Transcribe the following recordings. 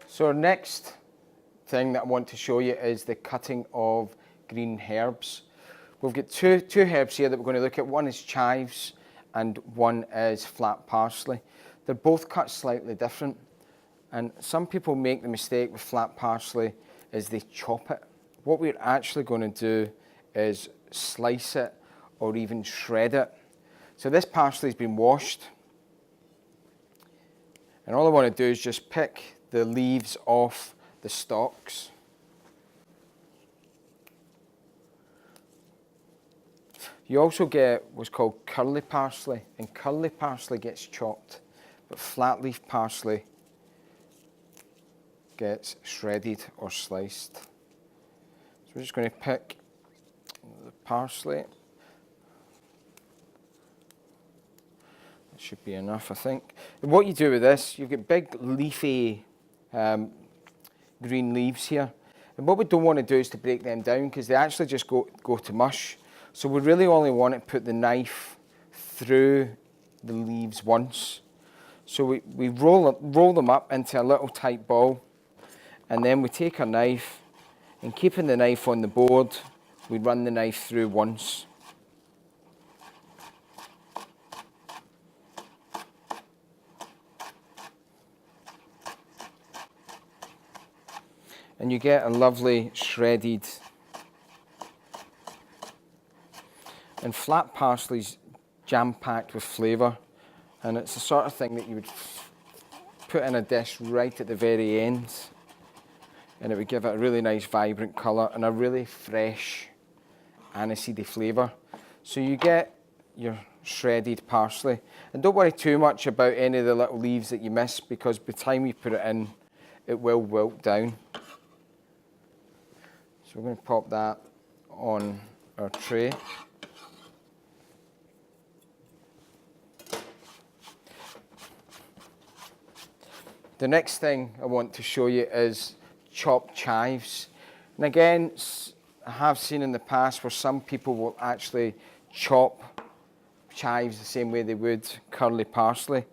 So our next thing that I want to show you is the cutting of green herbs. We've got two herbs here that we're going to look at. One is chives and one is flat parsley. They're both cut slightly different, and some people make the mistake with flat parsley is they chop it. What we're actually going to do is slice it or even shred it. So this parsley's been washed, and all I want to do is just pick the leaves off the stalks. You also get what's called curly parsley, and curly parsley gets chopped, but flat leaf parsley gets shredded or sliced. So we're just going to pick the parsley. That should be enough, I think. And what you do with this, you've got big leafy green leaves here, and what we don't want to do is to break them down because they actually just go to mush. So we really only want to put the knife through the leaves once. So we roll them up into a little tight ball, and then we take our knife, and keeping the knife on the board, we run the knife through once. And you get a lovely shredded, and flat parsley's jam-packed with flavour, and it's the sort of thing that you would put in a dish right at the very end, and it would give it a really nice vibrant colour and a really fresh aniseedy flavour. So you get your shredded parsley, and don't worry too much about any of the little leaves that you miss, because by the time you put it in, it will wilt down. So we're going to pop that on our tray. The next thing I want to show you is chopped chives. And again, I have seen in the past where some people will actually chop chives the same way they would curly parsley.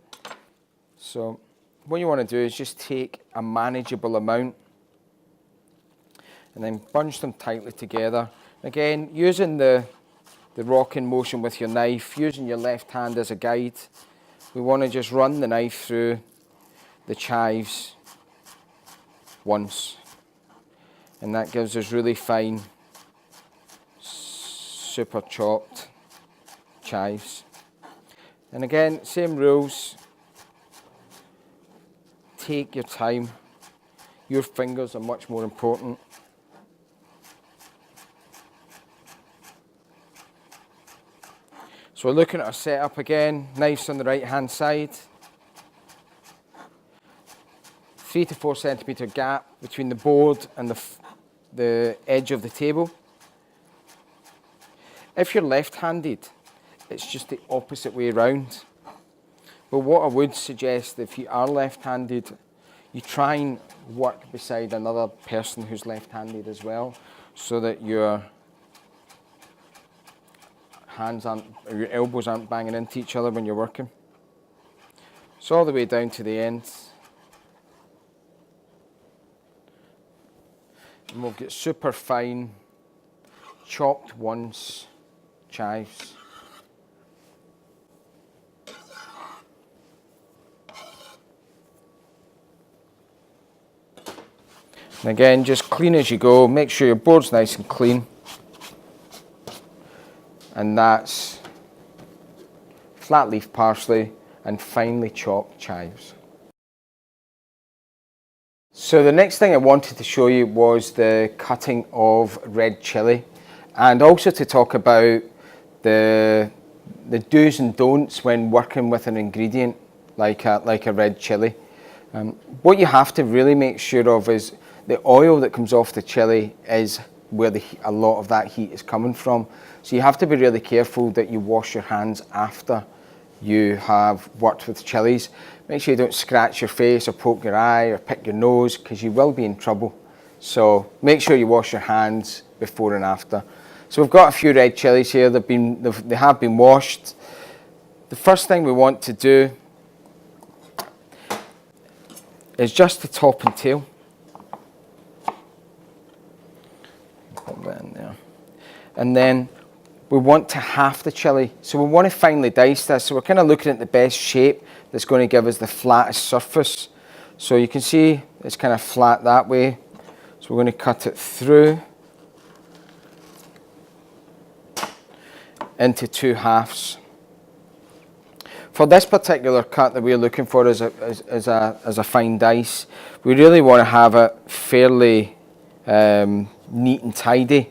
So what you want to do is just take a manageable amount and then bunch them tightly together. Again, using the rocking motion with your knife, using your left hand as a guide, we want to just run the knife through the chives once, and that gives us really fine, super chopped chives. And again, same rules. Take your time. Your fingers are much more important. So we're looking at our setup again. Knives on the right hand side. 3 to 4 centimetre gap between the board and the edge of the table. If you're left-handed, it's just the opposite way around. But what I would suggest, if you are left-handed, you try and work beside another person who's left-handed as well, so that your hands aren't, or your elbows aren't banging into each other when you're working. So all the way down to the end. And we'll get super fine, chopped once chives. And again, just clean as you go. Make sure your board's nice and clean. And that's flat leaf parsley and finely chopped chives. So the next thing I wanted to show you was the cutting of red chilli, and also to talk about the do's and don'ts when working with an ingredient like a red chilli. What you have to really make sure of is the oil that comes off the chilli is where a lot of that heat is coming from. So you have to be really careful that you wash your hands after you have worked with chilies. Make sure you don't scratch your face or poke your eye or pick your nose, because you will be in trouble. So make sure you wash your hands before and after. So we've got a few red chilies here. They have been washed. The first thing we want to do is just the top and tail. Put that in there. And then we want to half the chilli. So we want to finely dice this. So we're kind of looking at the best shape that's going to give us the flattest surface. So you can see it's kind of flat that way. So we're going to cut it through into 2 halves. For this particular cut that we're looking for as a fine dice, we really want to have it fairly neat and tidy.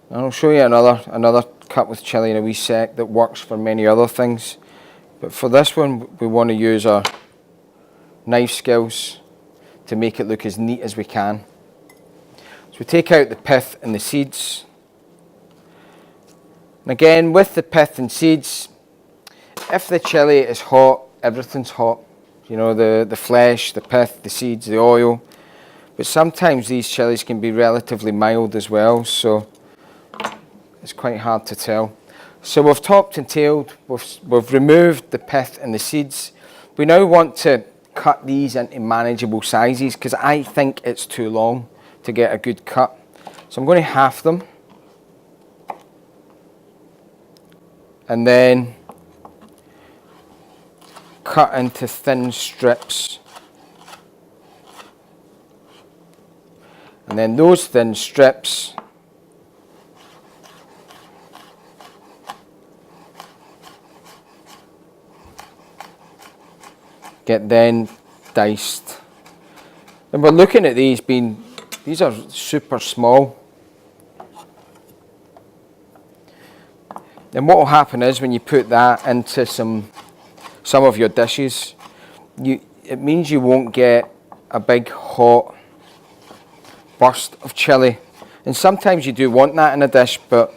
And I'll show you another cut with chili in a wee sec that works for many other things. But for this one, we want to use our knife skills to make it look as neat as we can. So we take out the pith and the seeds. And again, with the pith and seeds, if the chili is hot, everything's hot. You know, the flesh, the pith, the seeds, the oil. But sometimes these chilies can be relatively mild as well, so it's quite hard to tell. So we've topped and tailed, we've removed the pith and the seeds. We now want to cut these into manageable sizes because I think it's too long to get a good cut. So I'm going to half them. And then cut into thin strips. And then those thin strips get then diced. And we're looking at these are super small. And what will happen is when you put that into some of your dishes, it means you won't get a big hot burst of chili. And sometimes you do want that in a dish, but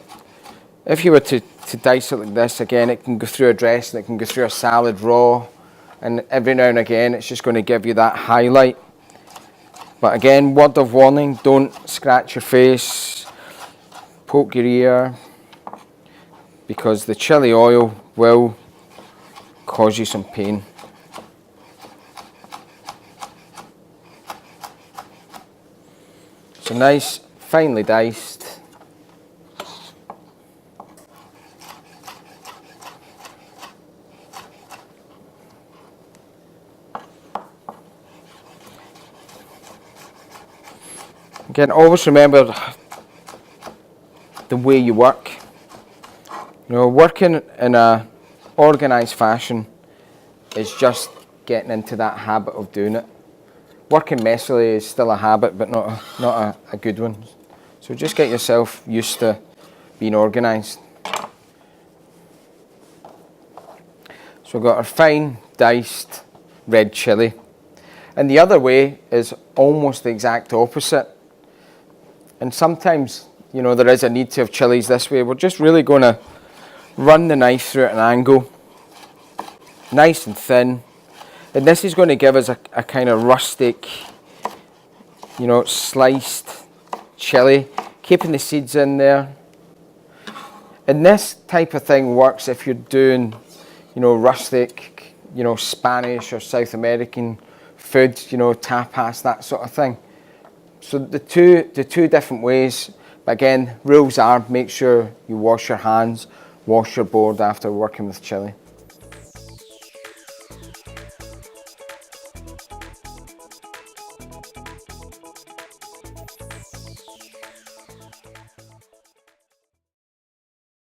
if you were to dice it like this, again, it can go through a dressing, it can go through a salad raw, and every now and again it's just going to give you that highlight. But again, word of warning, don't scratch your face, poke your ear, because the chili oil will cause you some pain. So nice, finely diced. Again, always remember the way you work. You know, working in a organised fashion is just getting into that habit of doing it. Working messily is still a habit, but not a good one. So just get yourself used to being organised. So we've got our fine diced red chilli. And the other way is almost the exact opposite. And sometimes, you know, there is a need to have chilies this way. We're just really going to run the knife through at an angle, nice and thin. And this is going to give us a kind of rustic, you know, sliced chili, keeping the seeds in there. And this type of thing works if you're doing, you know, rustic, you know, Spanish or South American food, you know, tapas, that sort of thing. So the two different ways, but again, rules are make sure you wash your hands, wash your board after working with chili.